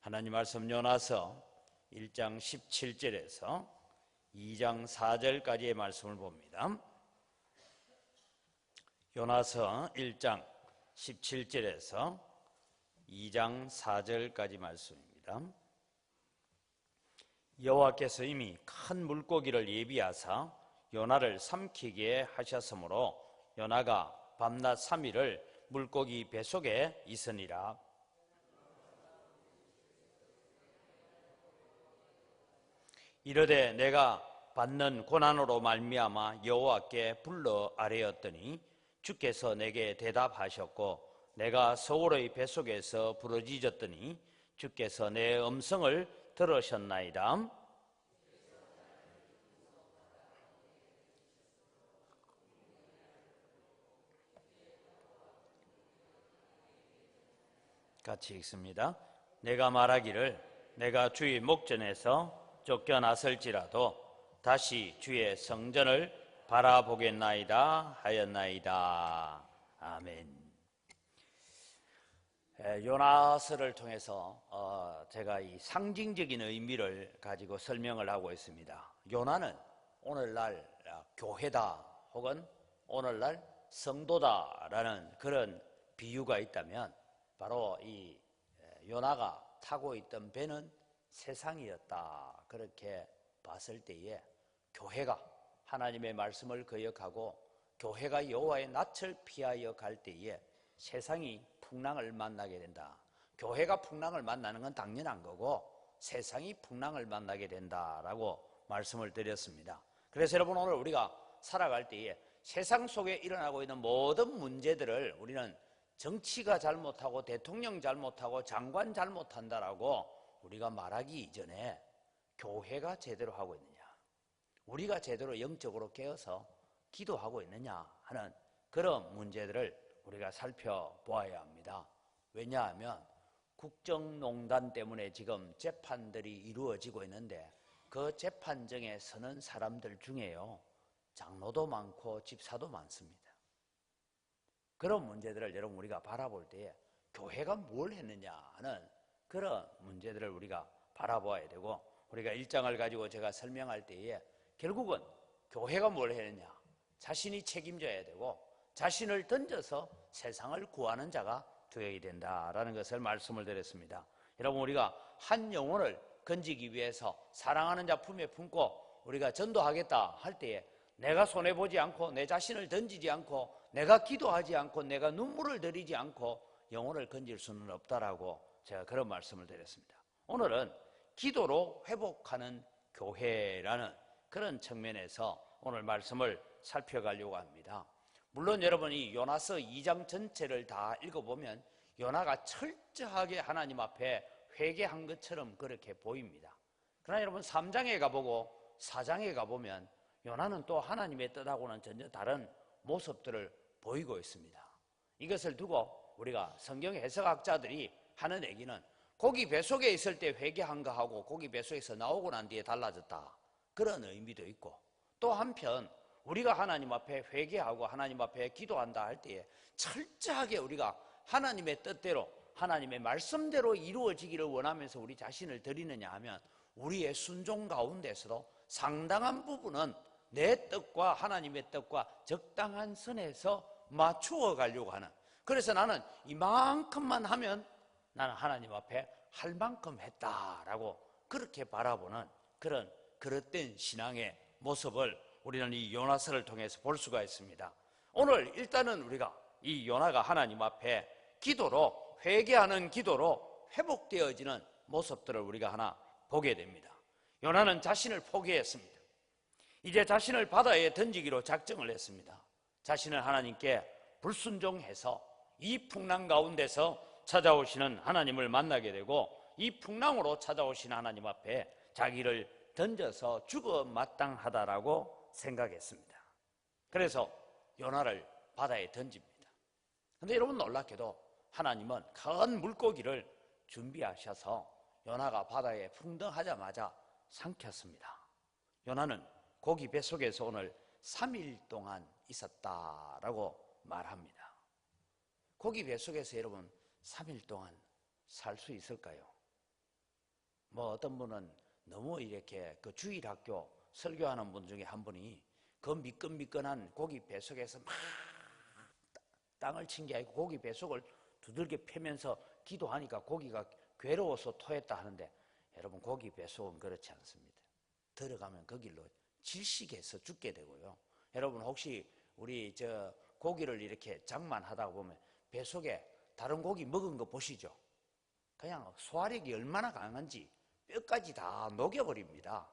하나님 말씀 요나서 1장 17절에서 2장 4절까지의 말씀을 봅니다. 요나서 1장 17절에서 2장 4절까지 말씀입니다. 여호와께서 이미 큰 물고기를 예비하사 요나를 삼키게 하셨으므로 요나가 밤낮 3일을 물고기 뱃속에 있으니라. 이르되 내가 받는 고난으로 말미암아 여호와께 불러 아뢰었더니 주께서 내게 대답하셨고 내가 서울의 뱃속에서 부르짖었더니 주께서 내 음성을 들으셨나이다. 같이 읽습니다. 내가 말하기를 내가 주의 목전에서 쫓겨났을지라도 다시 주의 성전을 바라보겠나이다 하였나이다. 아멘. 요나서를 통해서 제가 이 상징적인 의미를 가지고 설명을 하고 있습니다. 요나는 오늘날 교회다 혹은 오늘날 성도다라는 그런 비유가 있다면 바로 이 요나가 타고 있던 배는 세상이었다. 그렇게 봤을 때에 교회가 하나님의 말씀을 거역하고 교회가 여호와의 낯을 피하여 갈 때에 세상이 풍랑을 만나게 된다. 교회가 풍랑을 만나는 건 당연한 거고 세상이 풍랑을 만나게 된다라고 말씀을 드렸습니다. 그래서 여러분 오늘 우리가 살아갈 때에 세상 속에 일어나고 있는 모든 문제들을 우리는 정치가 잘못하고 대통령 잘못하고 장관 잘못한다라고 우리가 말하기 이전에 교회가 제대로 하고 있느냐, 우리가 제대로 영적으로 깨어서 기도하고 있느냐 하는 그런 문제들을 우리가 살펴보아야 합니다. 왜냐하면 국정농단 때문에 지금 재판들이 이루어지고 있는데 그 재판정에 서는 사람들 중에요 장로도 많고 집사도 많습니다. 그런 문제들을 여러분 우리가 바라볼 때에 교회가 뭘 했느냐 하는 그런 문제들을 우리가 바라봐야 되고, 우리가 1장을 가지고 제가 설명할 때에 결국은 교회가 뭘 했느냐, 자신이 책임져야 되고 자신을 던져서 세상을 구하는 자가 되어야 된다라는 것을 말씀을 드렸습니다. 여러분 우리가 한 영혼을 건지기 위해서 사랑하는 자 품에 품고 우리가 전도하겠다 할 때에 내가 손해보지 않고 내 자신을 던지지 않고 내가 기도하지 않고 내가 눈물을 들이지 않고 영혼을 건질 수는 없다라고 제가 그런 말씀을 드렸습니다. 오늘은 기도로 회복하는 교회라는 그런 측면에서 오늘 말씀을 살펴가려고 합니다. 물론 여러분이 요나서 2장 전체를 다 읽어보면 요나가 철저하게 하나님 앞에 회개한 것처럼 그렇게 보입니다. 그러나 여러분 3장에 가보고 4장에 가보면 요나는 또 하나님의 뜻하고는 전혀 다른 모습들을 보이고 있습니다. 이것을 두고 우리가 성경 해석학자들이 하는 얘기는 고기 뱃속에 있을 때 회개한 거하고 고기 뱃속에서 나오고 난 뒤에 달라졌다, 그런 의미도 있고, 또 한편 우리가 하나님 앞에 회개하고 하나님 앞에 기도한다 할 때에 철저하게 우리가 하나님의 뜻대로 하나님의 말씀대로 이루어지기를 원하면서 우리 자신을 드리느냐 하면 우리의 순종 가운데서도 상당한 부분은 내 뜻과 하나님의 뜻과 적당한 선에서 맞추어 가려고 하는, 그래서 나는 이만큼만 하면 나는 하나님 앞에 할 만큼 했다라고 그렇게 바라보는 그런 그릇된 신앙의 모습을 우리는 이 요나서를 통해서 볼 수가 있습니다. 오늘 일단은 우리가 이 요나가 하나님 앞에 기도로, 회개하는 기도로 회복되어지는 모습들을 우리가 하나 보게 됩니다. 요나는 자신을 포기했습니다. 이제 자신을 바다에 던지기로 작정을 했습니다. 자신은 하나님께 불순종해서 이 풍랑 가운데서 찾아오시는 하나님을 만나게 되고 이 풍랑으로 찾아오신 하나님 앞에 자기를 던져서 죽어 마땅하다라고 생각했습니다. 그래서 요나를 바다에 던집니다. 그런데 여러분 놀랍게도 하나님은 큰 물고기를 준비하셔서 요나가 바다에 풍덩하자마자 삼켰습니다. 요나는 고기 뱃속에서 오늘 3일 동안 있었다라고 말합니다. 고기 뱃속에서 여러분 3일 동안 살 수 있을까요? 뭐 어떤 분은 너무 이렇게 그 주일학교 설교하는 분 중에 한 분이 그 미끈미끈한 고기 뱃속에서 막 땅을 친 게 아니고 고기 뱃속을 두들겨 패면서 기도하니까 고기가 괴로워서 토했다 하는데, 여러분 고기 뱃속은 그렇지 않습니다. 들어가면 그 길로 질식해서 죽게 되고요. 여러분 혹시 우리 저 고기를 이렇게 장만하다 보면 뱃속에 다른 고기 먹은 거 보시죠? 그냥 소화력이 얼마나 강한지 뼈까지 다 녹여버립니다.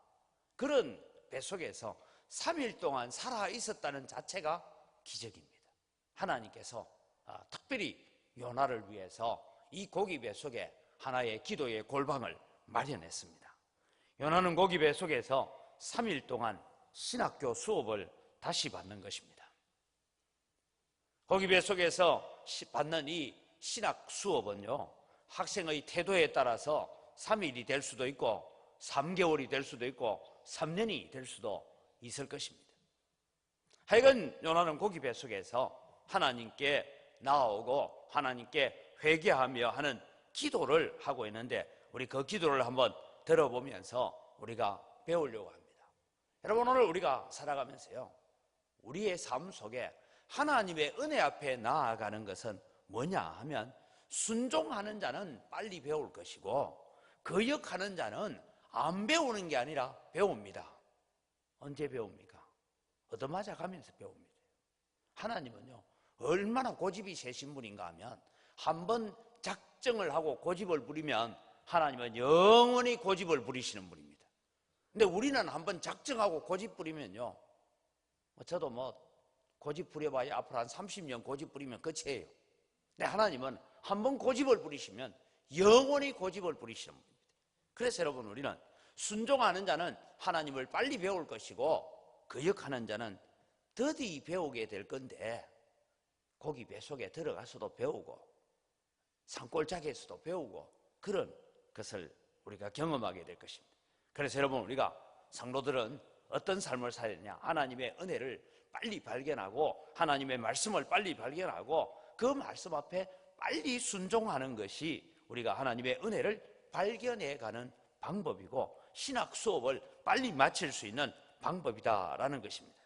그런 뱃속에서 3일 동안 살아 있었다는 자체가 기적입니다. 하나님께서 특별히 요나를 위해서 이 고기 뱃속에 하나의 기도의 골방을 마련했습니다. 요나는 고기 뱃속에서 3일 동안 신학교 수업을 다시 받는 것입니다. 고기 뱃속에서 받는 이 신학 수업은요, 학생의 태도에 따라서 3일이 될 수도 있고 3개월이 될 수도 있고 3년이 될 수도 있을 것입니다. 하여간 요나는 고기 뱃속에서 하나님께 나아오고 하나님께 회개하며 하는 기도를 하고 있는데, 우리 그 기도를 한번 들어보면서 우리가 배우려고 합니다. 여러분, 오늘 우리가 살아가면서요, 우리의 삶 속에 하나님의 은혜 앞에 나아가는 것은 뭐냐 하면, 순종하는 자는 빨리 배울 것이고 거역하는 자는 안 배우는 게 아니라 배웁니다. 언제 배웁니까? 얻어맞아 가면서 배웁니다. 하나님은요, 얼마나 고집이 세신 분인가 하면, 한번 작정을 하고 고집을 부리면 하나님은 영원히 고집을 부리시는 분입니다. 근데 우리는 한번 작정하고 고집 부리면요, 저도 고집 부려봐야 앞으로 한 30년 고집 부리면 끝이에요. 근데 하나님은 한번 고집을 부리시면 영원히 고집을 부리시는 분입니다. 그래서 여러분, 우리는 순종하는 자는 하나님을 빨리 배울 것이고 거역하는 자는 더디 배우게 될 건데, 고기 뱃속에 들어가서도 배우고 산골짜기에서도 배우고 그런 것을 우리가 경험하게 될 것입니다. 그래서 여러분, 우리가 성도들은 어떤 삶을 살아야 되냐? 하나님의 은혜를 빨리 발견하고 하나님의 말씀을 빨리 발견하고 그 말씀 앞에 빨리 순종하는 것이 우리가 하나님의 은혜를 발견해가는 방법이고 신학 수업을 빨리 마칠 수 있는 방법이다라는 것입니다.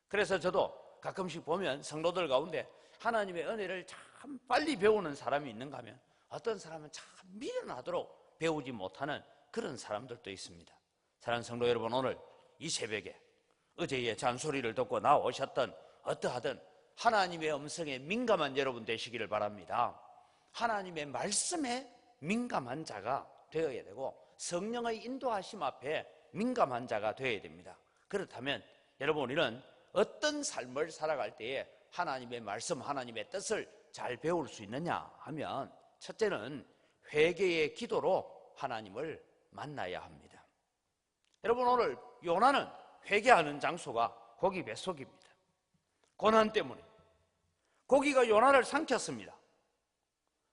그래서 저도 가끔씩 보면 성도들 가운데 하나님의 은혜를 참 빨리 배우는 사람이 있는가 하면, 어떤 사람은 참 미련하도록 배우지 못하는 그런 사람들도 있습니다. 사랑하는 성도 여러분, 오늘 이 새벽에 어제의 잔소리를 듣고 나오셨던 어떠하든 하나님의 음성에 민감한 여러분 되시기를 바랍니다. 하나님의 말씀에 민감한 자가 되어야 되고 성령의 인도하심 앞에 민감한 자가 되어야 됩니다. 그렇다면 여러분, 우리는 어떤 삶을 살아갈 때에 하나님의 말씀, 하나님의 뜻을 잘 배울 수 있느냐 하면, 첫째는 회개의 기도로 하나님을 만나야 합니다. 여러분, 오늘 요나는 회개하는 장소가 고기 뱃속입니다. 고난 때문에 고기가 요나를 삼켰습니다.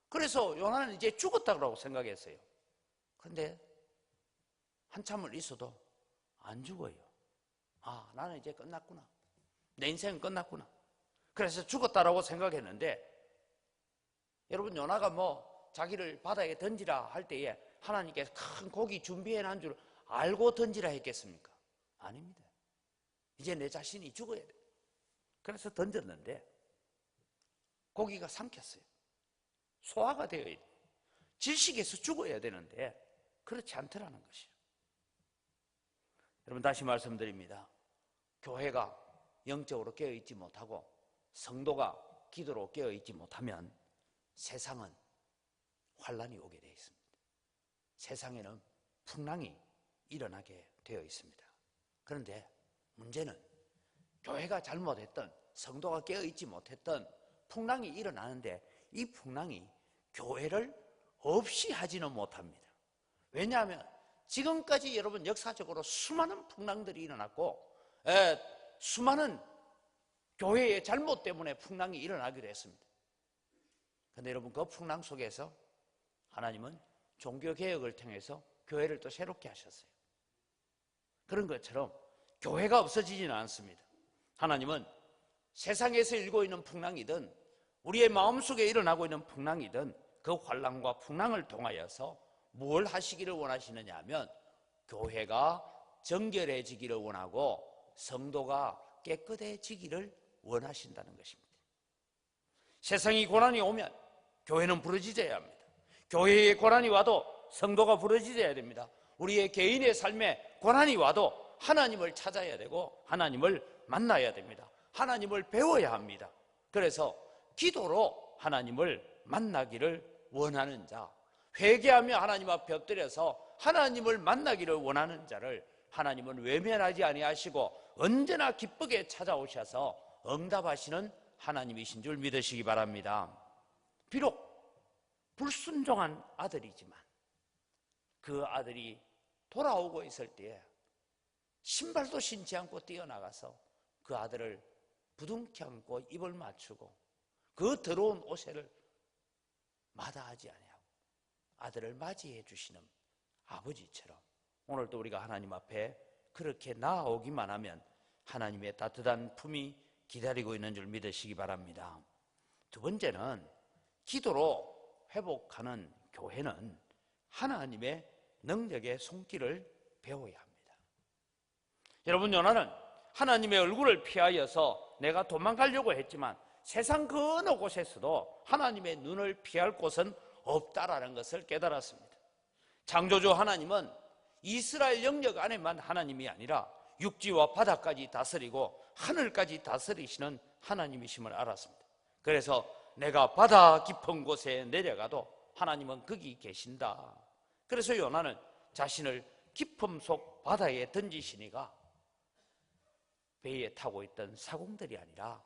그래서 요나는 이제 죽었다고 생각했어요. 그런데 한참을 있어도 안 죽어요. 나는 이제 끝났구나. 내 인생은 끝났구나. 그래서 죽었다라고 생각했는데, 여러분, 요나가 자기를 바다에 던지라 할 때에 하나님께서 큰 고기 준비해 놓은 줄 알고 던지라 했겠습니까? 아닙니다. 이제 내 자신이 죽어야 돼. 그래서 던졌는데 고기가 삼켰어요. 소화가 되어야 돼. 질식해서 죽어야 되는데 그렇지 않더라는 것이에요. 여러분, 다시 말씀드립니다. 교회가 영적으로 깨어있지 못하고 성도가 기도로 깨어있지 못하면 세상은 환란이 오게 되어 있습니다. 세상에는 풍랑이 일어나게 되어 있습니다. 그런데 문제는 교회가 잘못했던, 성도가 깨어있지 못했던 풍랑이 일어나는데 이 풍랑이 교회를 없이 하지는 못합니다. 왜냐하면 지금까지 여러분 역사적으로 수많은 풍랑들이 일어났고 수많은 교회의 잘못 때문에 풍랑이 일어나기도 했습니다. 그런데 여러분, 그 풍랑 속에서 하나님은 종교개혁을 통해서 교회를 또 새롭게 하셨어요. 그런 것처럼 교회가 없어지지는 않습니다. 하나님은 세상에서 일고 있는 풍랑이든 우리의 마음속에 일어나고 있는 풍랑이든 그 환난과 풍랑을 통하여서 뭘 하시기를 원하시느냐 하면 교회가 정결해지기를 원하고 성도가 깨끗해지기를 원하신다는 것입니다. 세상이 고난이 오면 교회는 부르짖어야 합니다. 교회에 고난이 와도 성도가 부르짖어야 됩니다. 우리의 개인의 삶에 고난이 와도 하나님을 찾아야 되고 하나님을 만나야 됩니다. 하나님을 배워야 합니다. 그래서 기도로 하나님을 만나기를 원하는 자, 회개하며 하나님 앞에 엎드려서 하나님을 만나기를 원하는 자를 하나님은 외면하지 아니하시고 언제나 기쁘게 찾아오셔서 응답하시는 하나님이신 줄 믿으시기 바랍니다. 비록 불순종한 아들이지만 그 아들이 돌아오고 있을 때에 신발도 신지 않고 뛰어나가서 그 아들을 부둥켜 안고 입을 맞추고 그 더러운 옷을 마다하지 아니하고 아들을 맞이해 주시는 아버지처럼 오늘도 우리가 하나님 앞에 그렇게 나아오기만 하면 하나님의 따뜻한 품이 기다리고 있는 줄 믿으시기 바랍니다. 두 번째는 기도로 회복하는 교회는 하나님의 능력의 손길을 배워야 합니다. 여러분, 요나는 하나님의 얼굴을 피하여서 내가 도망가려고 했지만 세상 그 어느 곳에서도 하나님의 눈을 피할 곳은 없다라는 것을 깨달았습니다. 창조주 하나님은 이스라엘 영역 안에만 하나님이 아니라 육지와 바다까지 다스리고 하늘까지 다스리시는 하나님이심을 알았습니다. 그래서 내가 바다 깊은 곳에 내려가도 하나님은 거기 계신다. 그래서 요나는 자신을 깊음 속 바다에 던지시니가 배에 타고 있던 사공들이 아니라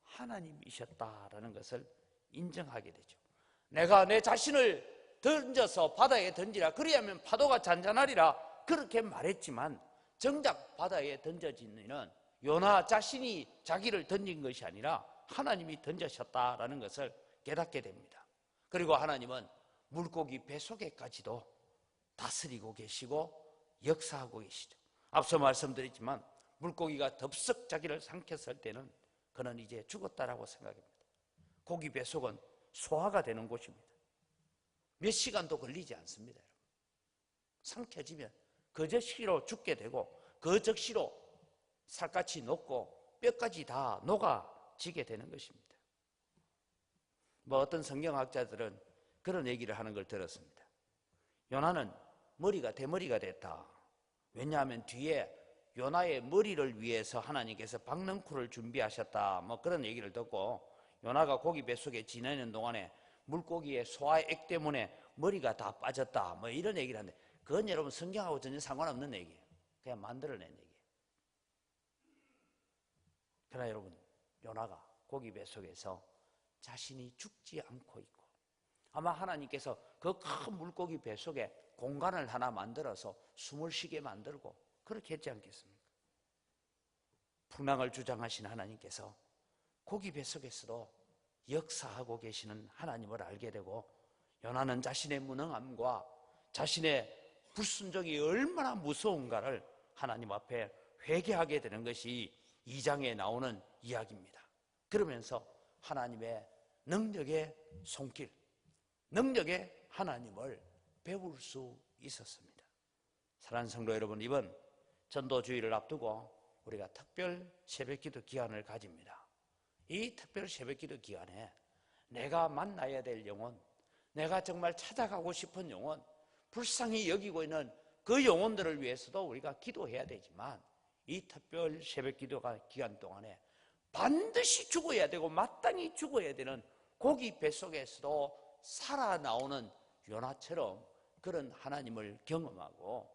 하나님이셨다라는 것을 인정하게 되죠. 내가 내 자신을 던져서 바다에 던지라, 그리하면 파도가 잔잔하리라, 그렇게 말했지만 정작 바다에 던져진 이는 요나 자신이 자기를 던진 것이 아니라 하나님이 던져셨다라는 것을 깨닫게 됩니다. 그리고 하나님은 물고기 뱃속에까지도 다스리고 계시고 역사하고 계시죠. 앞서 말씀드렸지만 물고기가 덥석 자기를 삼켰을 때는 그는 이제 죽었다라고 생각합니다. 고기 뱃속은 소화가 되는 곳입니다. 몇 시간도 걸리지 않습니다. 삼켜지면 그 즉시로 죽게 되고 그 즉시로 살갗이 녹고 뼈까지 다 녹아지게 되는 것입니다. 어떤 성경학자들은 그런 얘기를 하는 걸 들었습니다. 요나는 머리가 대머리가 됐다. 왜냐하면 뒤에 요나의 머리를 위해서 하나님께서 박넝쿨을 준비하셨다, 그런 얘기를 듣고 요나가 고기 뱃속에 지내는 동안에 물고기의 소화액 때문에 머리가 다 빠졌다, 이런 얘기를 하는데 그건 여러분 성경하고 전혀 상관없는 얘기예요. 그냥 만들어낸 얘기예요. 그러나 여러분, 요나가 고기 뱃속에서 자신이 죽지 않고 있고 아마 하나님께서 그 큰 물고기 뱃속에 공간을 하나 만들어서 숨을 쉬게 만들고 그렇게 했지 않겠습니까? 풍랑을 주장하신 하나님께서 고기 뱃속에서도 역사하고 계시는 하나님을 알게 되고 요나는 자신의 무능함과 자신의 불순종이 얼마나 무서운가를 하나님 앞에 회개하게 되는 것이 2장에 나오는 이야기입니다. 그러면서 하나님의 능력의 손길, 능력의 하나님을 배울 수 있었습니다. 사랑하는 성도 여러분, 이번 전도주의를 앞두고 우리가 특별 새벽기도 기간을 가집니다. 이 특별 새벽기도 기간에 내가 만나야 될 영혼, 내가 정말 찾아가고 싶은 영혼, 불쌍히 여기고 있는 그 영혼들을 위해서도 우리가 기도해야 되지만 이 특별 새벽기도 기간 동안에 반드시 죽어야 되고 마땅히 죽어야 되는 고기 뱃속에서도 살아나오는 요나처럼 그런 하나님을 경험하고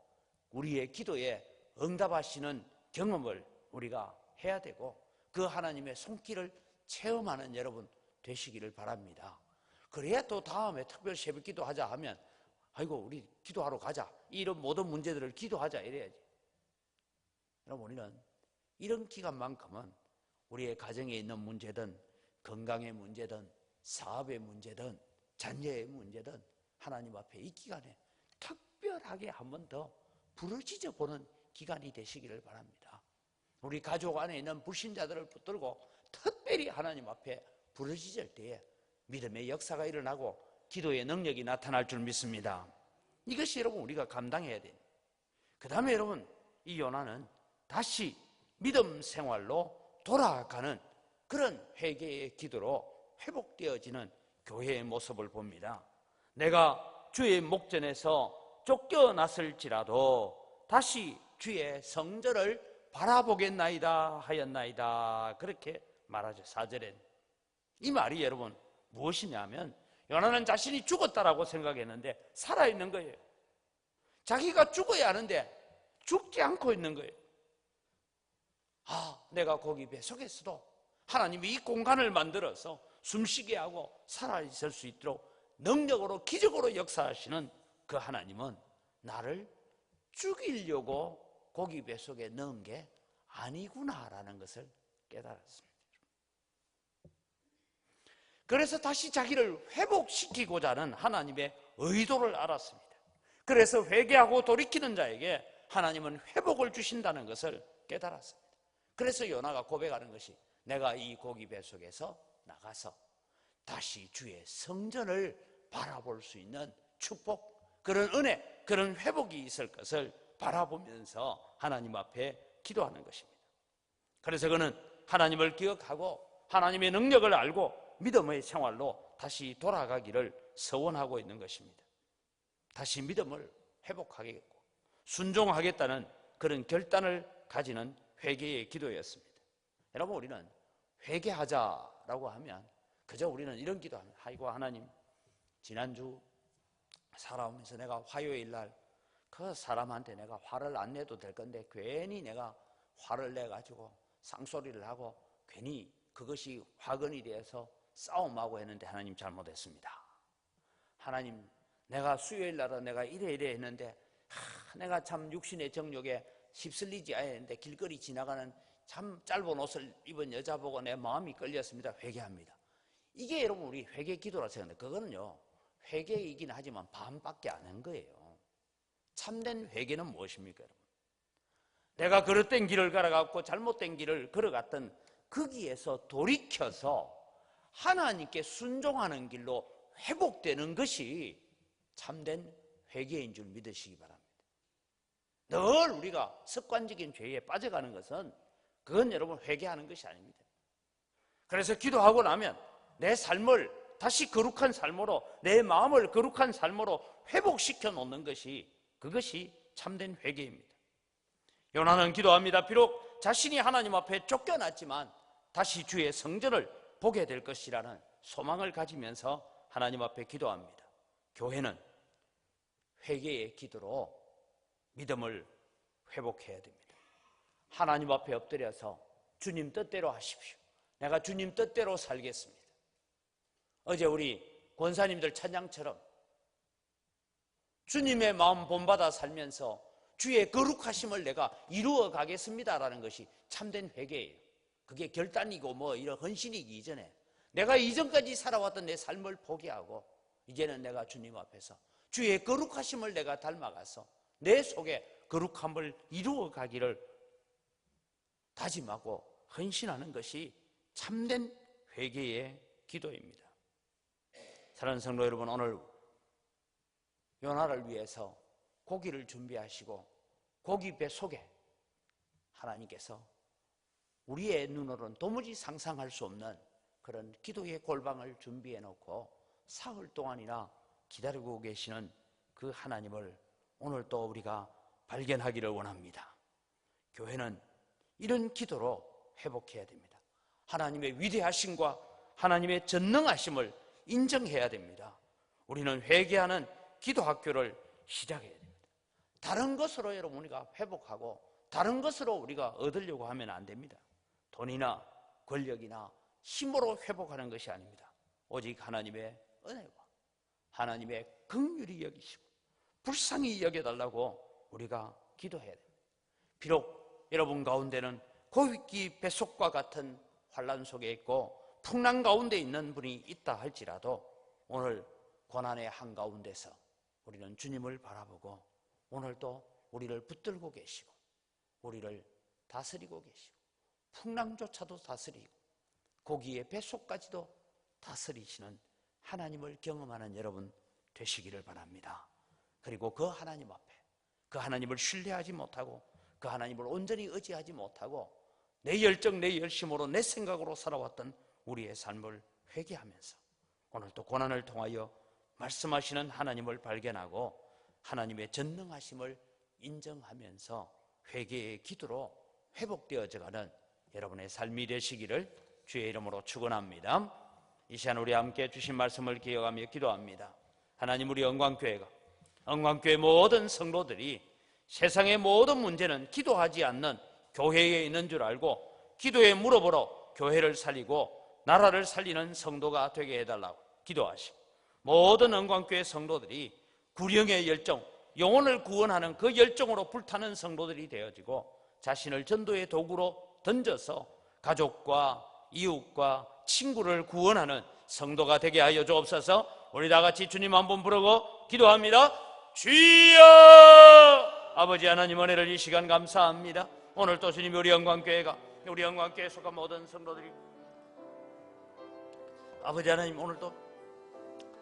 우리의 기도에 응답하시는 경험을 우리가 해야 되고 그 하나님의 손길을 체험하는 여러분 되시기를 바랍니다. 그래야 또 다음에 특별 새벽기도 하자 하면 아이고 우리 기도하러 가자, 이런 모든 문제들을 기도하자 이래야지. 여러분, 우리는 이런 기간만큼은 우리의 가정에 있는 문제든 건강의 문제든 사업의 문제든 자녀의 문제든 하나님 앞에 이 기간에 특별하게 한 번 더 부르짖어 보는 기간이 되시기를 바랍니다. 우리 가족 안에 있는 불신자들을 붙들고 특별히 하나님 앞에 부르짖을 때에 믿음의 역사가 일어나고 기도의 능력이 나타날 줄 믿습니다. 이것이 여러분 우리가 감당해야 돼요. 그 다음에 여러분 이 요나는 다시 믿음 생활로 돌아가는 그런 회개의 기도로 회복되어지는 교회의 모습을 봅니다. 내가 주의 목전에서 쫓겨났을지라도 다시 주의 성전을 바라보겠나이다 하였나이다, 그렇게 말하죠. 4절엔 이 말이 여러분 무엇이냐면, 요나는 자신이 죽었다라고 생각했는데 살아있는 거예요. 자기가 죽어야 하는데 죽지 않고 있는 거예요. 내가 거기 배속에서도 하나님이 이 공간을 만들어서 숨쉬게 하고 살아있을 수 있도록 능력으로 기적으로 역사하시는 그 하나님은 나를 죽이려고 고기 뱃속에 넣은 게 아니구나라는 것을 깨달았습니다. 그래서 다시 자기를 회복시키고자 하는 하나님의 의도를 알았습니다. 그래서 회개하고 돌이키는 자에게 하나님은 회복을 주신다는 것을 깨달았습니다. 그래서 요나가 고백하는 것이, 내가 이 고기 뱃속에서 나가서 다시 주의 성전을 바라볼 수 있는 축복, 그런 은혜, 그런 회복이 있을 것을 바라보면서 하나님 앞에 기도하는 것입니다. 그래서 그는 하나님을 기억하고 하나님의 능력을 알고 믿음의 생활로 다시 돌아가기를 서원하고 있는 것입니다. 다시 믿음을 회복하겠고 순종하겠다는 그런 결단을 가지는 회개의 기도였습니다. 여러분, 우리는 회개하자라고 하면 그저 우리는 이런 기도합니다. 아이고 하나님, 지난주 살아오면서 내가 화요일 날 그 사람한테 내가 화를 안 내도 될 건데 괜히 내가 화를 내가지고 쌍소리를 하고 괜히 그것이 화근이 되어서 싸움하고 했는데 하나님 잘못했습니다. 하나님, 내가 수요일 날은 내가 이래 했는데 내가 참 육신의 정욕에 휩쓸리지 않았는데 길거리 지나가는 참 짧은 옷을 입은 여자 보고 내 마음이 끌렸습니다. 회개합니다. 이게 여러분 우리 회개 기도라 생각해요. 그거는요 회개이긴 하지만 반밖에 안 한 거예요. 참된 회개는 무엇입니까, 여러분? 내가 그릇된 길을 걸어갔고 잘못된 길을 걸어갔던 거기에서 돌이켜서 하나님께 순종하는 길로 회복되는 것이 참된 회개인 줄 믿으시기 바랍니다. 늘 우리가 습관적인 죄에 빠져가는 것은 그건 여러분 회개하는 것이 아닙니다. 그래서 기도하고 나면 내 삶을 다시 거룩한 삶으로, 내 마음을 거룩한 삶으로 회복시켜 놓는 것이, 그것이 참된 회개입니다. 요나는 기도합니다. 비록 자신이 하나님 앞에 쫓겨났지만 다시 주의 성전을 보게 될 것이라는 소망을 가지면서 하나님 앞에 기도합니다. 교회는 회개의 기도로 믿음을 회복해야 됩니다. 하나님 앞에 엎드려서 주님 뜻대로 하십시오. 내가 주님 뜻대로 살겠습니다. 어제 우리 권사님들 찬양처럼 주님의 마음 본받아 살면서 주의 거룩하심을 내가 이루어 가겠습니다라는 것이 참된 회개예요. 그게 결단이고 뭐 이런 헌신이기 이전에 내가 이전까지 살아왔던 내 삶을 포기하고 이제는 내가 주님 앞에서 주의 거룩하심을 내가 닮아가서 내 속에 거룩함을 이루어 가기를 다짐하고 헌신하는 것이 참된 회개의 기도입니다. 사랑하는 성도 여러분, 오늘 요나를 위해서 고기를 준비하시고 고기 배 속에 하나님께서 우리의 눈으로는 도무지 상상할 수 없는 그런 기도의 골방을 준비해 놓고 사흘 동안이나 기다리고 계시는 그 하나님을 오늘 또 우리가 발견하기를 원합니다. 교회는 이런 기도로 회복해야 됩니다. 하나님의 위대하심과 하나님의 전능하심을 인정해야 됩니다. 우리는 회개하는 기도 학교를 시작해야 됩니다. 다른 것으로 여러분 우리가 회복하고 다른 것으로 우리가 얻으려고 하면 안 됩니다. 돈이나 권력이나 힘으로 회복하는 것이 아닙니다. 오직 하나님의 은혜와 하나님의 긍휼히 여기시고 불쌍히 여겨달라고 우리가 기도해야 됩니다. 비록 여러분 가운데는 고기 뱃속과 같은 환난 속에 있고 풍랑 가운데 있는 분이 있다 할지라도 오늘 고난의 한가운데서 우리는 주님을 바라보고 오늘도 우리를 붙들고 계시고 우리를 다스리고 계시고 풍랑조차도 다스리고 고기의 뱃속까지도 다스리시는 하나님을 경험하는 여러분 되시기를 바랍니다. 그리고 그 하나님 앞에 그 하나님을 신뢰하지 못하고 그 하나님을 온전히 의지하지 못하고 내 열정, 내 열심으로, 내 생각으로 살아왔던 우리의 삶을 회개하면서 오늘 또 고난을 통하여 말씀하시는 하나님을 발견하고 하나님의 전능하심을 인정하면서 회개의 기도로 회복되어져가는 여러분의 삶이 되시기를 주의 이름으로 축원합니다. 이 시간 우리 함께 주신 말씀을 기억하며 기도합니다. 하나님, 우리 영광교회가 영광교회 모든 성도들이 세상의 모든 문제는 기도하지 않는 교회에 있는 줄 알고 기도의 무릎으로 교회를 살리고 나라를 살리는 성도가 되게 해달라고 기도하시고, 모든 영광교회 성도들이 구령의 열정, 영혼을 구원하는 그 열정으로 불타는 성도들이 되어지고 자신을 전도의 도구로 던져서 가족과 이웃과 친구를 구원하는 성도가 되게 하여 주옵소서. 우리 다 같이 주님 한번 부르고 기도합니다. 주여! 아버지 하나님, 은혜를 이 시간 감사합니다. 오늘 또 주님, 우리 영광교회가, 우리 영광교회에 속한 모든 성도들이 아버지 하나님, 오늘 또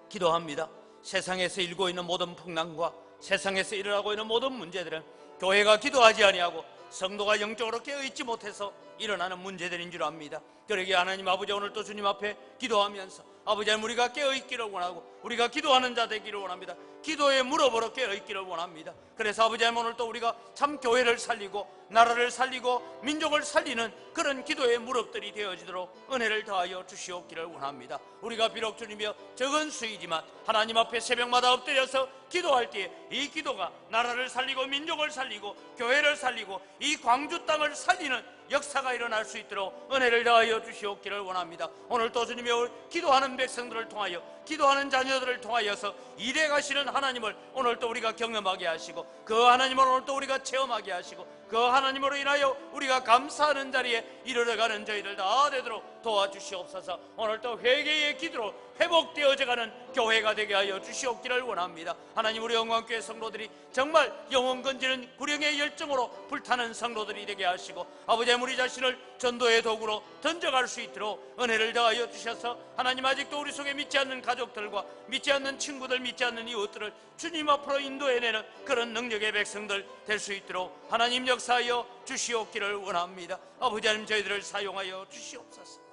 기도합니다. 세상에서 일고 있는 모든 풍랑과 세상에서 일어나고 있는 모든 문제들은 교회가 기도하지 아니하고 성도가 영적으로 깨어있지 못해서 일어나는 문제들인 줄 압니다. 그러기에 하나님 아버지, 오늘 또 주님 앞에 기도하면서 아버지 하나님, 우리가 깨어있기를 원하고 우리가 기도하는 자 되기를 원합니다. 기도의 무릎으로 깨어있기를 원합니다. 그래서 아버지 하나님, 오늘 또 우리가 참 교회를 살리고 나라를 살리고 민족을 살리는 그런 기도의 무릎들이 되어지도록 은혜를 더하여 주시옵기를 원합니다. 우리가 비록 주님이여 적은 수이지만 하나님 앞에 새벽마다 엎드려서 기도할 때에 이 기도가 나라를 살리고 민족을 살리고 교회를 살리고 이 광주 땅을 살리는 역사가 일어날 수 있도록 은혜를 더하여 주시옵기를 원합니다. 오늘 또 주님의 기도하는 백성들을 통하여, 기도하는 자녀들을 통하여서 일해 가시는 하나님을 오늘 또 우리가 경험하게 하시고 그 하나님을 오늘 또 우리가 체험하게 하시고 그 하나님으로 인하여 우리가 감사하는 자리에 이르러가는 저희들 다 되도록 도와주시옵소서. 오늘 또 회개의 기도로 회복되어져가는 교회가 되게 하여 주시옵기를 원합니다. 하나님, 우리 영광교회 성도들이 정말 영혼 건지는 구령의 열정으로 불타는 성도들이 되게 하시고 아버지, 우리 자신을 전도의 도구로 던져갈 수 있도록 은혜를 더하여 주셔서 하나님, 아직도 우리 속에 믿지 않는 가족들과 믿지 않는 친구들, 믿지 않는 이웃들을 주님 앞으로 인도해내는 그런 능력의 백성들 될 수 있도록 하나님 역사하여 주시옵기를 원합니다. 아버지 하나님, 저희들을 사용하여 주시옵소서.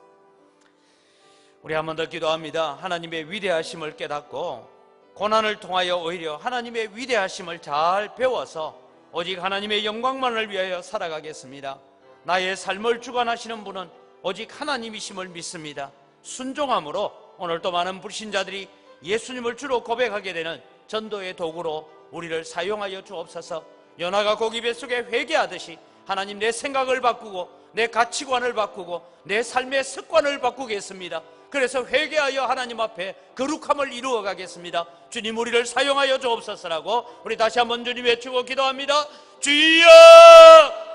우리 한 번 더 기도합니다. 하나님의 위대하심을 깨닫고 고난을 통하여 오히려 하나님의 위대하심을 잘 배워서 오직 하나님의 영광만을 위하여 살아가겠습니다. 나의 삶을 주관하시는 분은 오직 하나님이심을 믿습니다. 순종함으로 오늘도 많은 불신자들이 예수님을 주로 고백하게 되는 전도의 도구로 우리를 사용하여 주옵소서. 요나가 고기 뱃속에 회개하듯이 하나님, 내 생각을 바꾸고 내 가치관을 바꾸고 내 삶의 습관을 바꾸겠습니다. 그래서 회개하여 하나님 앞에 거룩함을 이루어 가겠습니다. 주님, 우리를 사용하여 주옵소서라고 우리 다시 한번 주님 외치고 기도합니다. 주여!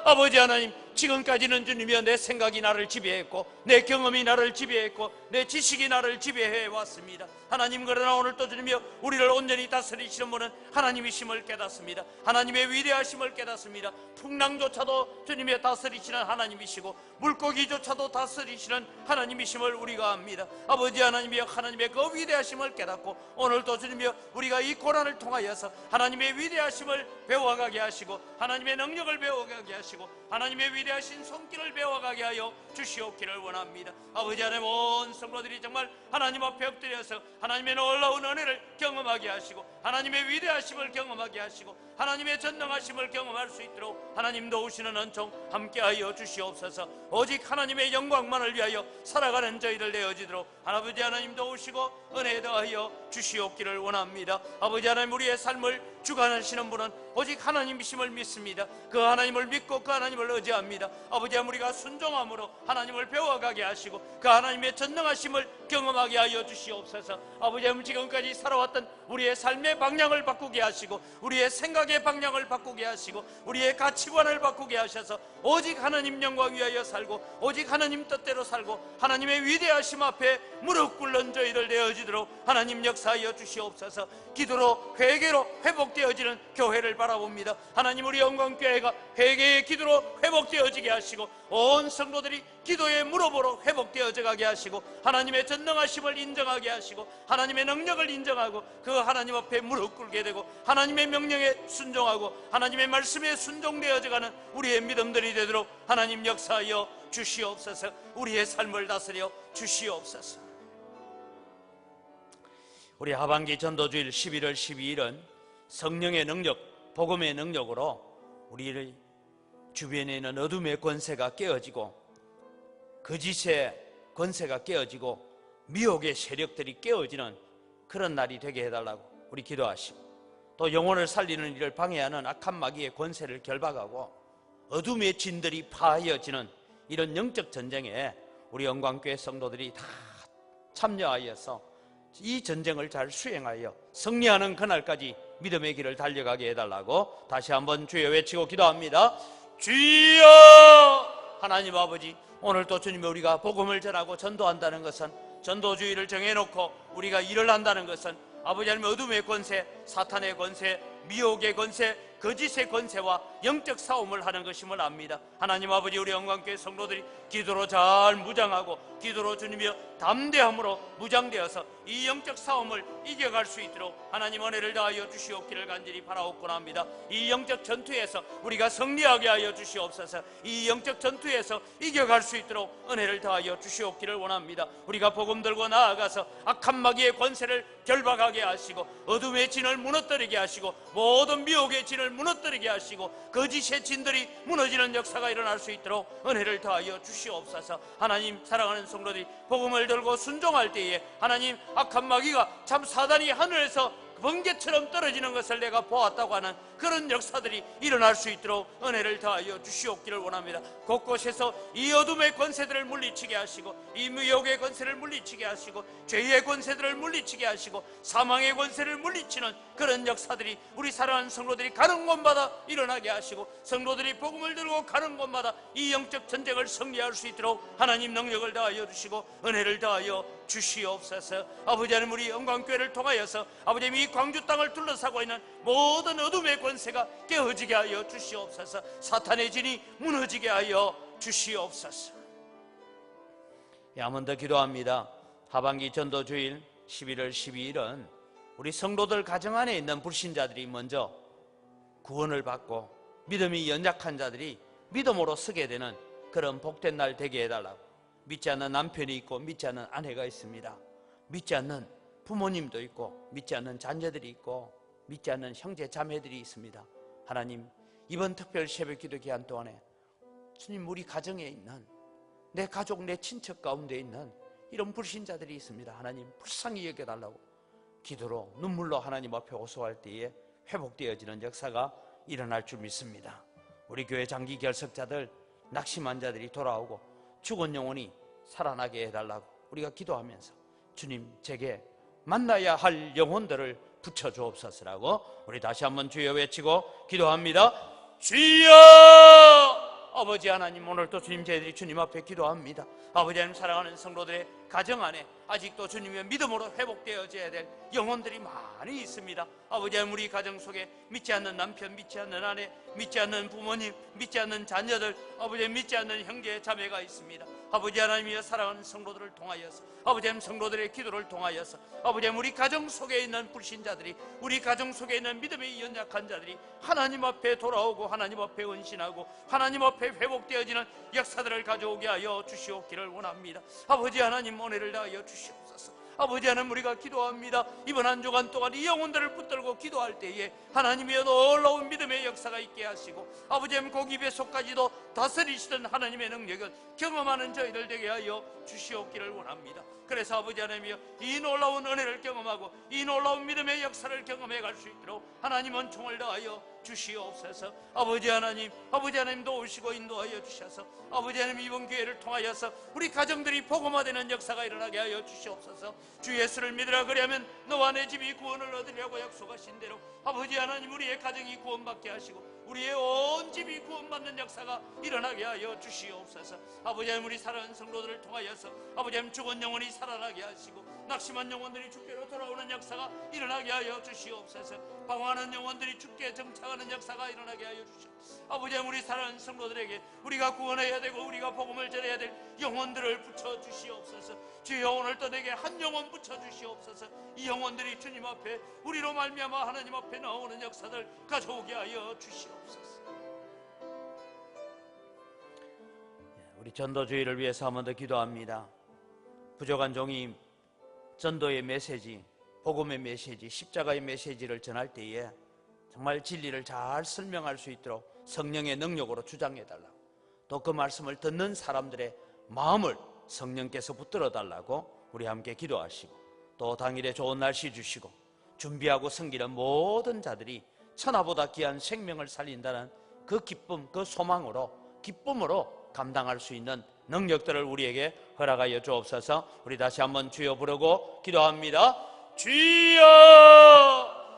아버지 하나님, 지금까지는 주님이여 내 생각이 나를 지배했고 내 경험이 나를 지배했고 내 지식이 나를 지배해 왔습니다. 하나님, 그러나 오늘 또 주님이여 우리를 온전히 다스리시는 분은 하나님이심을 깨닫습니다. 하나님의 위대하심을 깨닫습니다. 풍랑조차도 주님의 다스리시는 하나님이시고 물고기조차도 다스리시는 하나님이심을 우리가 압니다. 아버지 하나님이여, 하나님의 그 위대하심을 깨닫고 오늘 또 주님이여 우리가 이 고난을 통하여서 하나님의 위대하심을 배워가게 하시고 하나님의 능력을 배워가게 하시고 하나님의 위대하신 손길을 배워가게 하여 주시옵기를 원합니다. 아버지 하나님, 온 성도들이 정말 하나님 앞에 엎드려서 하나님의 놀라운 은혜를 경험하게 하시고 하나님의 위대하심을 경험하게 하시고 하나님의 전능하심을 경험할 수 있도록 하나님 도우시는 은총 함께하여 주시옵소서. 오직 하나님의 영광만을 위하여 살아가는 저희들 되어지도록 아버지 하나님 도우시고 은혜 더하여 주시옵기를 원합니다. 아버지 하나님, 우리의 삶을 주관하시는 분은 오직 하나님이심을 믿습니다. 그 하나님을 믿고 그 하나님을 의지합니다. 아버지 하나님, 우리가 순종함으로 하나님을 배워가게 하시고 그 하나님의 전능하심을 경험하게 하여 주시옵소서. 아버지 하나님, 지금까지 살아왔던 우리의 삶의 방향을 바꾸게 하시고 우리의 생각의 방향을 바꾸게 하시고 우리의 가치관을 바꾸게 하셔서 오직 하나님 영광 위하여 살고 오직 하나님 뜻대로 살고 하나님의 위대하심 앞에 무릎 꿇는 저희들 되어지도록 하나님 역사하여 주시옵소서. 기도로 회개로 회복 회복되어지는 교회를 바라봅니다. 하나님, 우리 영광교회가 회개의 기도로 회복되어지게 하시고 온 성도들이 기도의 무릎으로 회복되어져 가게 하시고 하나님의 전능하심을 인정하게 하시고 하나님의 능력을 인정하고 그 하나님 앞에 무릎 꿇게 되고 하나님의 명령에 순종하고 하나님의 말씀에 순종되어져 가는 우리의 믿음들이 되도록 하나님 역사하여 주시옵소서. 우리의 삶을 다스려 주시옵소서. 우리 하반기 전도주일 11월 12일은 성령의 능력, 복음의 능력으로 우리 주변에 있는 어둠의 권세가 깨어지고 거짓의 권세가 깨어지고 미혹의 세력들이 깨어지는 그런 날이 되게 해달라고 우리 기도하시고, 또 영혼을 살리는 일을 방해하는 악한 마귀의 권세를 결박하고 어둠의 진들이 파하여지는 이런 영적 전쟁에 우리 영광교회 성도들이 다 참여하여서 이 전쟁을 잘 수행하여 승리하는 그날까지 믿음의 길을 달려가게 해달라고 다시 한번 주여 외치고 기도합니다. 주여! 하나님 아버지, 오늘 또 주님, 우리가 복음을 전하고 전도한다는 것은, 전도주의를 정해놓고 우리가 일을 한다는 것은 아버지 하나님, 어둠의 권세, 사탄의 권세, 미혹의 권세, 거짓의 권세와 영적 싸움을 하는 것임을 압니다. 하나님 아버지, 우리 영광교회 성도들이 기도로 잘 무장하고 기도로 주님이여 담대함으로 무장되어서 이 영적 싸움을 이겨갈 수 있도록 하나님 은혜를 다하여 주시옵기를 간절히 바라옵곤 합니다. 이 영적 전투에서 우리가 승리하게 하여 주시옵소서. 이 영적 전투에서 이겨갈 수 있도록 은혜를 다하여 주시옵기를 원합니다. 우리가 복음 들고 나아가서 악한 마귀의 권세를 결박하게 하시고 어둠의 진을 무너뜨리게 하시고 모든 미혹의 진을 무너뜨리게 하시고 거짓의 진들이 무너지는 역사가 일어날 수 있도록 은혜를 다하여 주시옵소서. 하나님, 사랑하는 성도들이 복음을 들고 순종할 때에 하나님, 악한 마귀가 참 사단이 하늘에서 번개처럼 떨어지는 것을 내가 보았다고 하는 그런 역사들이 일어날 수 있도록 은혜를 다하여 주시옵기를 원합니다. 곳곳에서 이 어둠의 권세들을 물리치게 하시고 이 미혹의 권세를 물리치게 하시고 죄의 권세들을 물리치게 하시고 사망의 권세를 물리치는 그런 역사들이 우리 사랑하는 성도들이 가는 곳마다 일어나게 하시고 성도들이 복음을 들고 가는 곳마다 이 영적 전쟁을 승리할 수 있도록 하나님 능력을 다하여 주시고 은혜를 다하여 주시옵소서. 아버지 하나님, 우리 영광교회를 통하여서 아버지 하나님, 이 광주 땅을 둘러싸고 있는 모든 어둠의 권세가 깨어지게 하여 주시옵소서. 사탄의 진이 무너지게 하여 주시옵소서. 한 번 더 기도합니다. 하반기 전도주일 11월 12일은 우리 성도들 가정 안에 있는 불신자들이 먼저 구원을 받고 믿음이 연약한 자들이 믿음으로 서게 되는 그런 복된 날 되게 해달라고. 믿지 않는 남편이 있고 믿지 않는 아내가 있습니다. 믿지 않는 부모님도 있고 믿지 않는 자녀들이 있고 믿지 않는 형제 자매들이 있습니다. 하나님, 이번 특별 새벽 기도 기간 동안에 주님, 우리 가정에 있는 내 가족, 내 친척 가운데 있는 이런 불신자들이 있습니다. 하나님, 불쌍히 여겨달라고 기도로 눈물로 하나님 앞에 호소할 때에 회복되어지는 역사가 일어날 줄 믿습니다. 우리 교회 장기 결석자들, 낙심한 자들이 돌아오고 죽은 영혼이 살아나게 해달라고 우리가 기도하면서 주님, 제게 만나야 할 영혼들을 붙여주옵소서라고 우리 다시 한번 주여 외치고 기도합니다. 주여! 아버지 하나님, 오늘도 주님, 저희들이 주님 앞에 기도합니다. 아버지 하나님, 사랑하는 성도들의 가정 안에 아직도 주님의 믿음으로 회복되어져야 될 영혼들이 많이 있습니다. 아버지 하나님, 우리 가정 속에 믿지 않는 남편, 믿지 않는 아내, 믿지 않는 부모님, 믿지 않는 자녀들, 아버지 하나님, 믿지 않는 형제 자매가 있습니다. 아버지 하나님이여, 사랑하는 성도들을 통하여서 아버지 하나님, 성도들의 기도를 통하여서 아버지 하나님, 우리 가정 속에 있는 불신자들이, 우리 가정 속에 있는 믿음의 연약한 자들이 하나님 앞에 돌아오고 하나님 앞에 헌신하고 하나님 앞에 회복되어지는 역사들을 가져오게 하여 주시옵기를 원합니다. 아버지 하나님, 은혜를 다하여 주시옵소서. 아버지 하나님, 우리가 기도합니다. 이번 한 주간 동안 이 영혼들을 붙들고 기도할 때에 하나님이여 놀라운 믿음의 역사가 있게 하시고 아버지 하나님, 고기 뱃속까지도 다스리시던 하나님의 능력을 경험하는 저희들 되게 하여 주시옵기를 원합니다. 그래서 아버지 하나님이여, 이 놀라운 은혜를 경험하고 이 놀라운 믿음의 역사를 경험해 갈 수 있도록 하나님 은총을 다하여 주시옵소서. 아버지 하나님 도우시고 인도하여 주셔서 아버지 하나님, 이번 기회를 통하여서 우리 가정들이 복음화되는 역사가 일어나게 하여 주시옵소서. 주 예수를 믿으라, 그리하면 너와 내 집이 구원을 얻으려고 약속하신 대로 아버지 하나님, 우리의 가정이 구원받게 하시고 우리의 온 집이 구원받는 역사가 일어나게 하여 주시옵소서. 아버지 하나님, 우리 사랑하는 성도들을 통하여서 아버지 하나님, 죽은 영혼이 살아나게 하시고 낙심한 영혼들이 주께로 돌아오는 역사가 일어나게 하여 주시옵소서. 방황하는 영혼들이 주께 정착하는 역사가 일어나게 하여 주시옵소서. 아버지, 우리 사랑하는 성도들에게 우리가 구원해야 되고 우리가 복음을 전해야 될 영혼들을 붙여주시옵소서. 주여, 오늘도 내게 한 영혼 붙여주시옵소서. 이 영혼들이 주님 앞에 우리로 말미암아 하나님 앞에 나오는 역사들 가져오게 하여 주시옵소서. 우리 전도주의를 위해서 한 번 더 기도합니다. 부족한 종이 전도의 메시지, 복음의 메시지, 십자가의 메시지를 전할 때에 정말 진리를 잘 설명할 수 있도록 성령의 능력으로 주장해달라고, 또 그 말씀을 듣는 사람들의 마음을 성령께서 붙들어 달라고 우리 함께 기도하시고, 또 당일에 좋은 날씨 주시고 준비하고 섬기는 모든 자들이 천하보다 귀한 생명을 살린다는 그 기쁨, 그 소망으로, 기쁨으로 감당할 수 있는 능력들을 우리에게 허락하여 주옵소서. 우리 다시 한번 주여 부르고 기도합니다. 주여!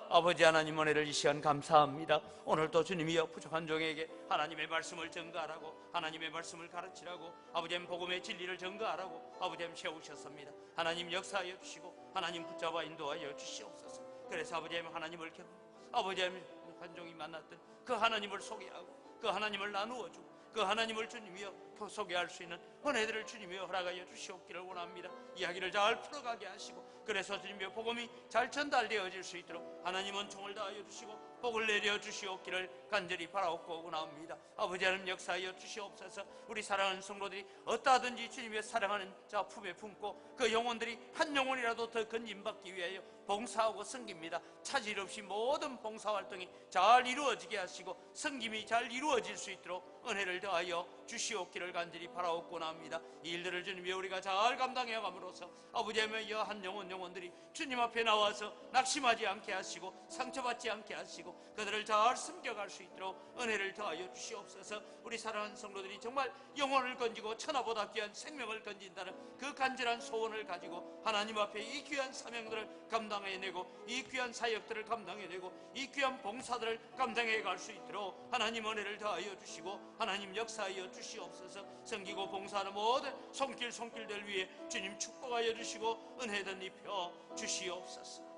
아버지 하나님, 은혜를 이 시간 감사합니다. 오늘도 주님이여 부족한 종에게 하나님의 말씀을 전가하라고, 하나님의 말씀을 가르치라고, 아버지님 복음의 진리를 전가하라고 아버지님 세우셨습니다. 하나님 역사하여 주시고 하나님 붙잡아 인도하여 주시옵소서. 그래서 아버지님 하나님을 경험하고 아버지님 한 종이 만났던 그 하나님을 소개하고 그 하나님을 나누어 주고 그 하나님을 주님이여 소개할 수 있는 은혜들을 주님이여 허락하여 주시옵기를 원합니다. 이야기를 잘 풀어가게 하시고, 그래서 주님이여 복음이 잘 전달되어질 수 있도록 하나님은 총을 다하여 주시고 복을 내려 주시옵기를 간절히 바라옵고 원합니다. 아버지 하나님 역사하여 주시옵소서. 우리 사랑하는 성도들이 어떠하든지 주님의 사랑하는 자 품에 품고 그 영혼들이 한 영혼이라도 더 건진받기 위하여 봉사하고 섬깁니다. 차질 없이 모든 봉사활동이 잘 이루어지게 하시고 섬김이 잘 이루어질 수 있도록 은혜를 더하여 주시옵기를 간절히 바라옵고 합니다. 이 일들을 주님이 우리가 잘 감당해 감으로써 아버지의 한 영혼들이 주님 앞에 나와서 낙심하지 않게 하시고 상처받지 않게 하시고 그들을 잘 섬겨갈 수 있도록 은혜를 더하여 주시옵소서. 우리 사랑하는 성도들이 정말 영혼을 건지고 천하보다 귀한 생명을 건진다는 그 간절한 소원을 가지고 하나님 앞에 이 귀한 사명들을 감당해내고 이 귀한 사역들을 감당해내고 이 귀한 봉사들을 감당해 갈 수 있도록 하나님 은혜를 더하여 주시고 하나님 역사하여 주시옵소서. 섬기고 봉사하는 모든 손길들 위해 주님 축복하여 주시고 은혜든 입혀 주시옵소서.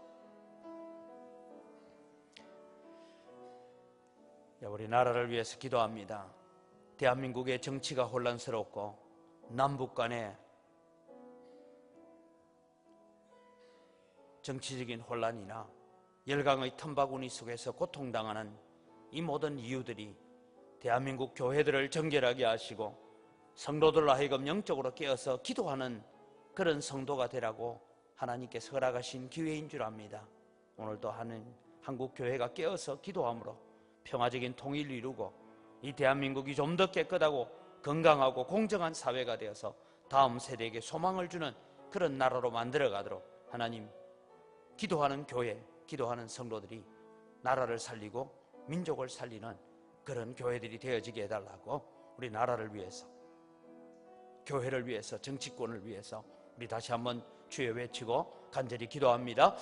우리 나라를 위해서 기도합니다. 대한민국의 정치가 혼란스럽고 남북 간의 정치적인 혼란이나 열강의 틈바구니 속에서 고통당하는 이 모든 이유들이 대한민국 교회들을 정결하게 하시고 성도들로 하여금 영적으로 깨어서 기도하는 그런 성도가 되라고 하나님께서 허락하신 기회인 줄 압니다. 오늘도 한국 교회가 깨어서 기도함으로 평화적인 통일을 이루고 이 대한민국이 좀 더 깨끗하고 건강하고 공정한 사회가 되어서 다음 세대에게 소망을 주는 그런 나라로 만들어가도록 하나님, 기도하는 교회, 기도하는 성도들이 나라를 살리고 민족을 살리는 그런 교회들이 되어지게 해달라고 우리 나라를 위해서, 교회를 위해서, 정치권을 위해서 우리 다시 한번 주여 외치고 간절히 기도합니다.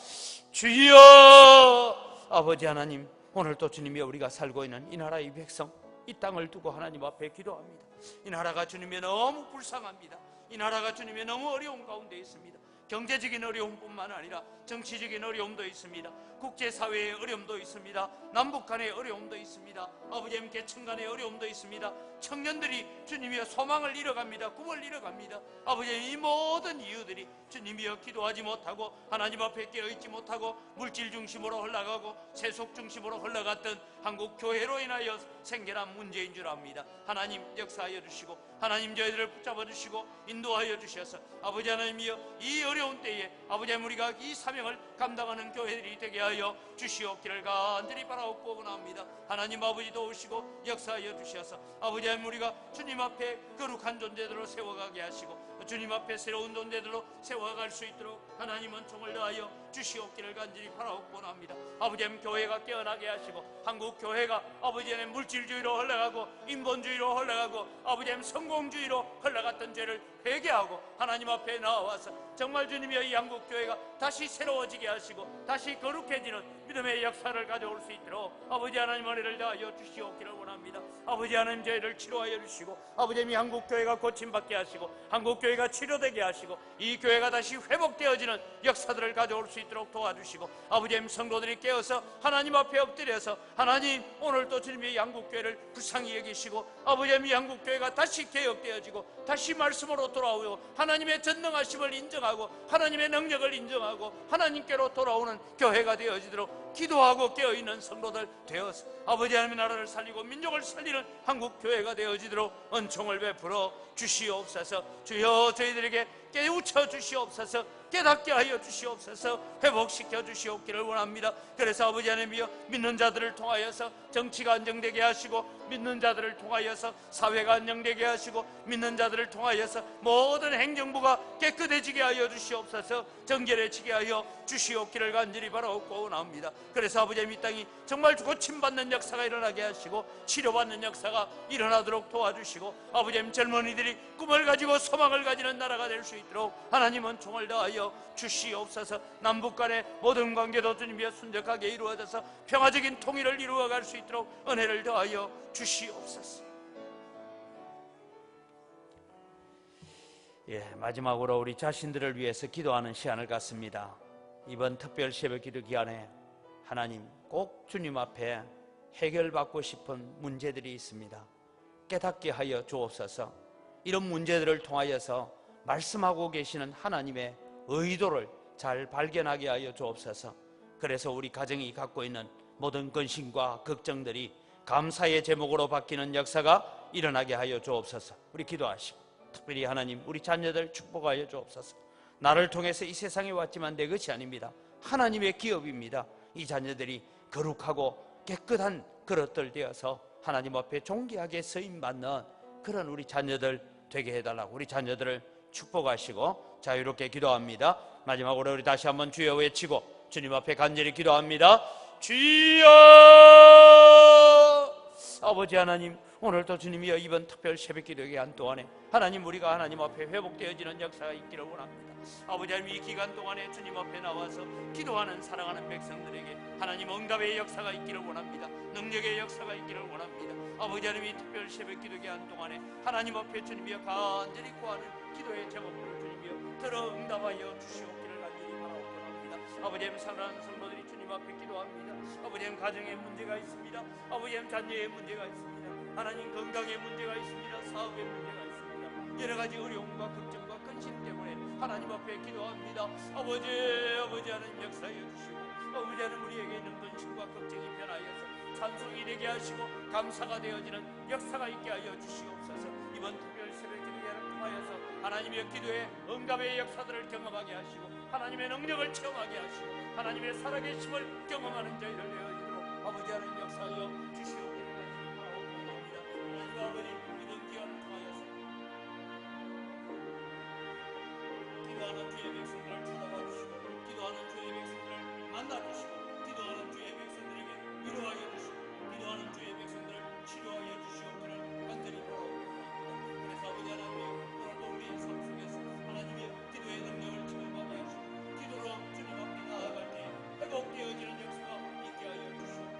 주여! 아버지 하나님, 오늘도 주님이 우리가 살고 있는 이 나라의 백성, 이 땅을 두고 하나님 앞에 기도합니다. 이 나라가 주님의 너무 불쌍합니다. 이 나라가 주님의 너무 어려운 가운데 있습니다. 경제적인 어려움뿐만 아니라 정치적인 어려움도 있습니다. 국제사회의 어려움도 있습니다. 남북 간의 어려움도 있습니다. 아버지님 계층 간의 어려움도 있습니다. 청년들이 주님이여 소망을 잃어갑니다. 꿈을 잃어갑니다. 아버지님, 이 모든 이유들이 주님이여 기도하지 못하고 하나님 앞에 깨어있지 못하고 물질 중심으로 흘러가고 세속 중심으로 흘러갔던 한국 교회로 인하여 생겨난 문제인 줄 압니다. 하나님 역사하여 주시고 하나님 저희들을 붙잡아 주시고 인도하여 주셔서 아버지 하나님이여 이 어려운 때에 아버지님 우리가 이 사명을 감당하는 교회들이 되게 하여 주시옵기를 간절히 바라옵고 원합니다. 하나님 아버지 도우시고 역사하여 주셔서 아버지 하나님 우리가 주님 앞에 거룩한 존재들로 세워가게 하시고 주님 앞에 새로운 존재들로 세워갈 수 있도록 하나님은 총을 다하여 주시옵기를 간절히 바라옵고 원합니다. 아버지 하나님 교회가 깨어나게 하시고 한국 교회가 아버지 하나님 물질주의로 흘러가고 인본주의로 흘러가고 아버지 하나님 성공주의로 흘러갔던 죄를 회개하고 하나님 앞에 나와서 정말 주님의 이 한국 교회가 다시 새로워지게 하시고 다시 거룩해지는 믿음의 역사를 가져올 수 있도록 아버지 하나님 은혜를 다하여 주시옵기를 원합니다. 아버지 하나님 저희를 치료하여 주시고 아버지 하나님 한국교회가 고침받게 하시고 한국교회가 치료되게 하시고 이 교회가 다시 회복되어지는 역사들을 가져올 수 있도록 도와주시고 아버지 하나님 성도들이 깨어서 하나님 앞에 엎드려서 하나님 오늘도 주님의 한국교회를 불쌍히 여기시고 아버지 하나님 한국교회가 다시 개혁되어지고 다시 말씀으로 돌아오고 하나님의 전능하심을 인정하고 하나님의 능력을 인정하고 하나님께로 돌아오는 교회가 되어지도록 기도하고 깨어있는 성도들 되어서 아버지 하나님의 나라를 살리고 민족을 살리는 한국교회가 되어지도록 은총을 베풀어 주시옵소서. 주여 저희들에게 깨우쳐 주시옵소서. 깨닫게 하여 주시옵소서. 회복시켜 주시옵기를 원합니다. 그래서 아버지 하나님이여 믿는 자들을 통하여서 정치가 안정되게 하시고 믿는 자들을 통하여서 사회가 안정되게 하시고 믿는 자들을 통하여서 모든 행정부가 깨끗해지게 하여 주시옵소서. 정결해지게 하여 주시옵기를 간절히 바라옵고 원합니다. 그래서 아버지 하나님 이 땅이 정말 고침받는 역사가 일어나게 하시고 치료받는 역사가 일어나도록 도와주시고 아버지 하나님 젊은이들이 꿈을 가지고 소망을 가지는 나라가 될 수 있도록 하나님은 총을 다하여 주시옵소서. 남북 간의 모든 관계도 주님이여 순적하게 이루어져서 평화적인 통일을 이루어갈 수 있도록 은혜를 더하여 주시옵소서. 마지막으로 우리 자신들을 위해서 기도하는 시간을 갖습니다. 이번 특별 새벽 기도 기간에 하나님 꼭 주님 앞에 해결받고 싶은 문제들이 있습니다. 깨닫게 하여 주옵소서. 이런 문제들을 통하여서 말씀하고 계시는 하나님의 의도를 잘 발견하게 하여 주옵소서. 그래서 우리 가정이 갖고 있는 모든 근심과 걱정들이 감사의 제목으로 바뀌는 역사가 일어나게 하여 주옵소서. 우리 기도하시고 특별히 하나님 우리 자녀들 축복하여 주옵소서. 나를 통해서 이 세상에 왔지만 내 것이 아닙니다. 하나님의 기업입니다. 이 자녀들이 거룩하고 깨끗한 그릇들 되어서 하나님 앞에 존귀하게 쓰임받는 그런 우리 자녀들 되게 해달라고 우리 자녀들을 축복하시고 자유롭게 기도합니다. 마지막으로 우리 다시 한번 주여 외치고 주님 앞에 간절히 기도합니다. 주여! 아버지 하나님 오늘도 주님이여 이번 특별 새벽 기도 기간 동안에 하나님 우리가 하나님 앞에 회복되어지는 역사가 있기를 원합니다. 아버지 하나님 이 기간 동안에 주님 앞에 나와서 기도하는 사랑하는 백성들에게 하나님 응답의 역사가 있기를 원합니다. 능력의 역사가 있기를 원합니다. 아버지 하나님 이 특별 새벽 기도 기간 동안에 하나님 앞에 주님이여 간절히 구하는 기도의 제목으로 주님이여 들어 응답하여 주시옵기를 간절히 바라옵니다. 아버지 하나님 사랑하는 성도들이 주님 앞에 기도합니다. 아버지 하나님 가정에 문제가 있습니다. 아버지 하나님 자녀의 문제가 있습니다. 하나님 건강에 문제가 있습니다. 사업에 문제가 있습니다. 여러 가지 어려움과 걱정과 근심 때문에 하나님 앞에 기도합니다. 아버지 하나님 역사해 주시고 아버지 하나님 우리에게 있는 근심과 걱정이 변하여서 찬송이 되게 하시고 감사가 되어지는 역사가 있게 하여 주시옵소서. 이번 특별 새벽 기도회를 통하여서 하나님의 기도에 응답의 역사들을 경험하게 하시고 하나님의 능력을 체험하게 하시고 하나님의 살아계심을 경험하는 저희를 내어주도록 아버지 하나님 역사하여 주시옵기를 바라옵니다. 하나님 아버지 이런 기간을 통하여서 기도하는 주의 백성들을 찾아봐 주시고 기도하는 주의 백성들을 만나 주시고